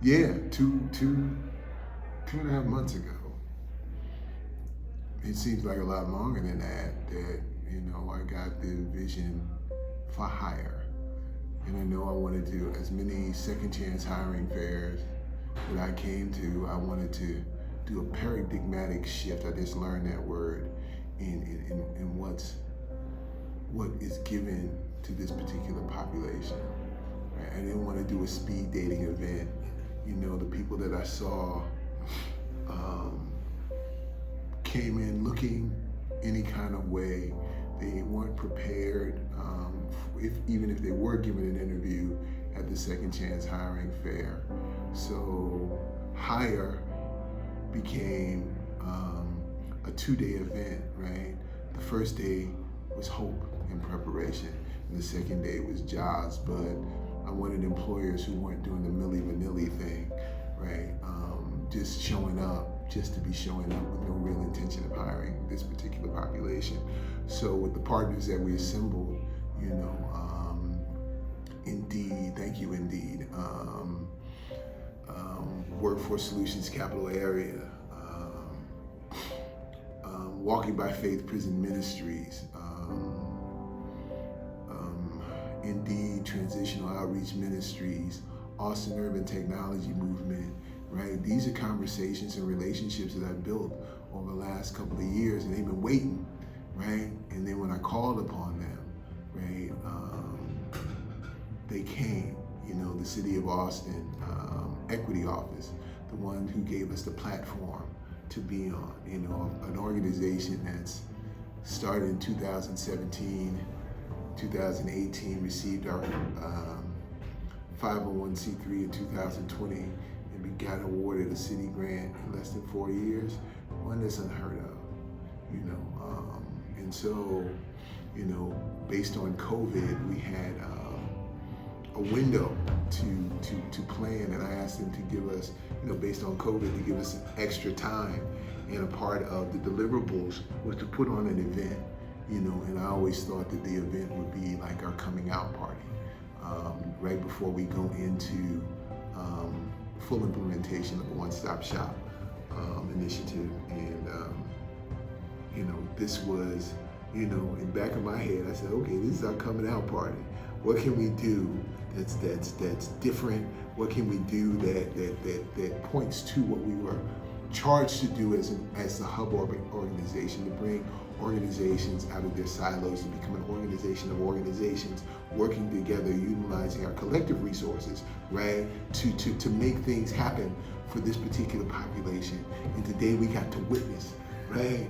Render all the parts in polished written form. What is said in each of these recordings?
Yeah, two and a half months ago. It seems like a lot longer than that. That I got the vision for hire, and I know I wanted to as many second chance hiring fairs that I came to. I wanted to do a paradigmatic shift. I just learned that word in what is given to this particular population. Right? I didn't want to do a speed dating event. The people that I saw came in looking any kind of way. They weren't prepared, even if they were given an interview at the Second Chance Hiring Fair. So Hire became a 2-day event, right? The first day was hope and preparation, and the second day was jobs, but I wanted employers who weren't doing the Milli Vanilli thing, right? Just showing up, just to be showing up with no real intention of hiring this particular population. So with the partners that we assembled, Indeed, thank you Indeed, Workforce Solutions Capital Area, Walking by Faith Prison Ministries, Indeed Transitional Outreach Ministries, Austin Urban Technology Movement, right? These are conversations and relationships that I've built over the last couple of years, and they've been waiting, right? And then when I called upon them, right, they came. The City of Austin Equity Office, the one who gave us the platform to be on, an organization that's started in 2017, 2018, received our 501c3 in 2020, and we got awarded a city grant in less than 4 years. One that's unheard of, and so, based on COVID, we had a window to plan, and I asked them to give us, based on COVID, to give us extra time, and a part of the deliverables was to put on an event, and I always thought that the event would be like our coming out party, right before we go into full implementation of a one-stop shop initiative. And this was, in the back of my head, I said, okay, this is our coming out party. What can we do that's different? What can we do that points to what we were charged to do as the hub organization, to bring organizations out of their silos to become an organization of organizations working together, utilizing our collective resources, right, to make things happen for this particular population. And today we got to witness, right,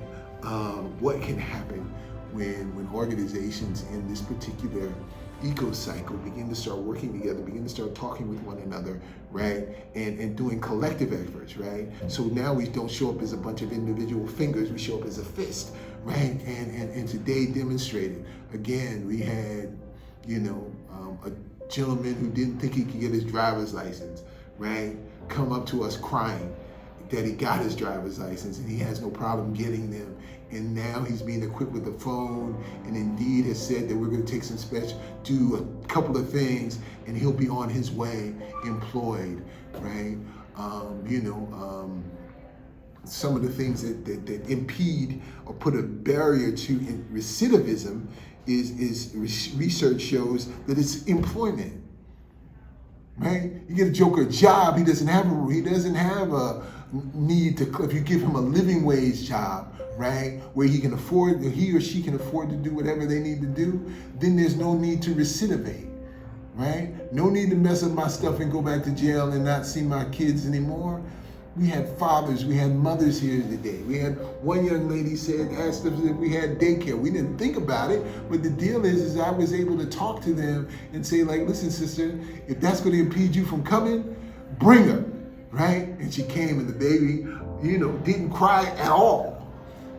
what can happen when organizations in this particular eco-cycle begin to start working together, begin to start talking with one another, right? And doing collective efforts, right? So now we don't show up as a bunch of individual fingers, we show up as a fist, right? And today demonstrated, again, we had, a gentleman who didn't think he could get his driver's license, right? Come up to us crying that he got his driver's license and he has no problem getting them. And now he's being equipped with a phone, and Indeed has said that we're going to take some do a couple of things, and he'll be on his way, employed, right? Some of the things that impede or put a barrier to recidivism is research shows that it's employment, right? You get a joker a job, he doesn't have a need to, if you give him a living wage job, right, where he or she can afford to do whatever they need to do, then there's no need to recidivate, right? No need to mess up my stuff and go back to jail and not see my kids anymore. We had fathers, we had mothers here today. We had one young lady asked us if we had daycare. We didn't think about it, but the deal is I was able to talk to them and say, like, listen, sister, if that's going to impede you from coming, bring her, right? And she came, and the baby, didn't cry at all,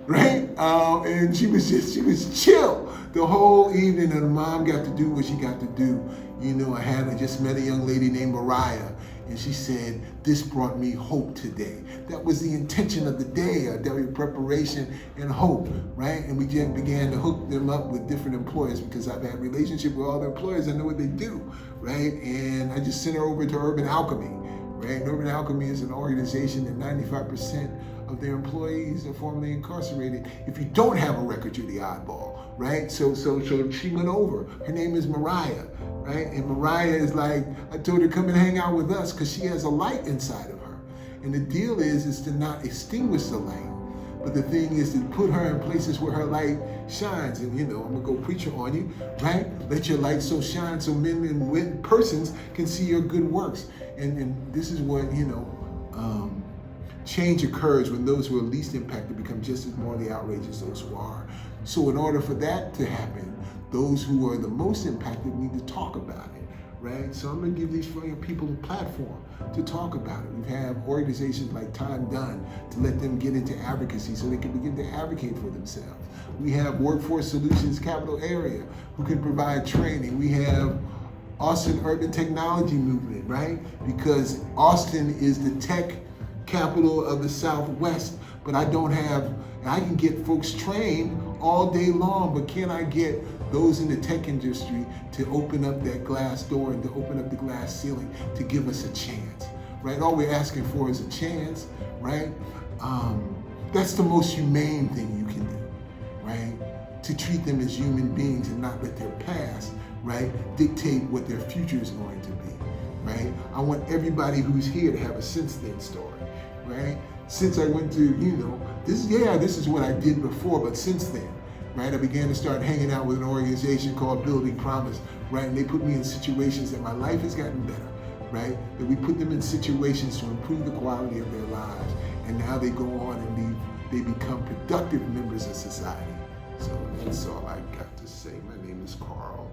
right? And she was chill the whole evening, and the mom got to do what she got to do. I just met a young lady named Mariah, and she said, this brought me hope today. That was the intention of the day, a day of preparation and hope, right? And we just began to hook them up with different employers, because I've had relationship with all the employers. I know what they do, right? And I just sent her over to Urban Alchemy, right? Northern Alchemy is an organization that 95% of their employees are formerly incarcerated. If you don't have a record, you're the oddball, right? So she went over. Her name is Mariah, right? And Mariah is like, I told her, come and hang out with us because she has a light inside of her. And the deal is to not extinguish the light, but the thing is to put her in places where her light shines. And I'm gonna go preacher on you, right? Let your light so shine so men and women, persons can see your good works. And this is what, change occurs when those who are least impacted become just as morally outrageous as those who are. So in order for that to happen, those who are the most impacted need to talk about it, right? So I'm gonna give these people a platform to talk about it. We have organizations like Time Done to let them get into advocacy so they can begin to advocate for themselves. We have Workforce Solutions Capital Area who can provide training. We have Austin Urban Technology Movement, right? Because Austin is the tech capital of the Southwest, but I can get folks trained all day long, but can I get those in the tech industry to open up that glass door and to open up the glass ceiling to give us a chance, right? All we're asking for is a chance, right? That's the most humane thing you can do, right? To treat them as human beings and not let their past, right, dictate what their future is going to be, right? I want everybody who's here to have a since then story, right? Since I went to, this is what I did before, but since then, right, I began to start hanging out with an organization called Building Promise, right? And they put me in situations that my life has gotten better, right? That we put them in situations to improve the quality of their lives. And now they go on and they become productive members of society. So that's all I got to say. My name is Carl,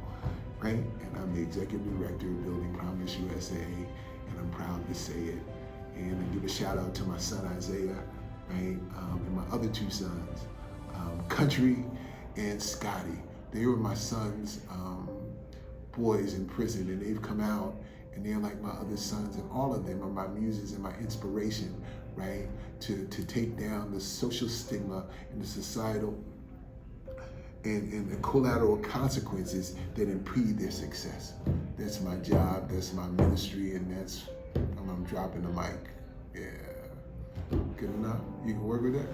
right? And I'm the executive director of Building Promise USA, and I'm proud to say it. And I give a shout out to my son Isaiah, right? And my other two sons, Country and Scotty. They were my son's boys in prison, and they've come out and they're like my other sons, and all of them are my muses and my inspiration, right? To take down the social stigma and the societal and the collateral consequences that impede their success. That's my job, that's my ministry, and that's, I'm dropping the mic. Yeah. Good enough? You can work with that?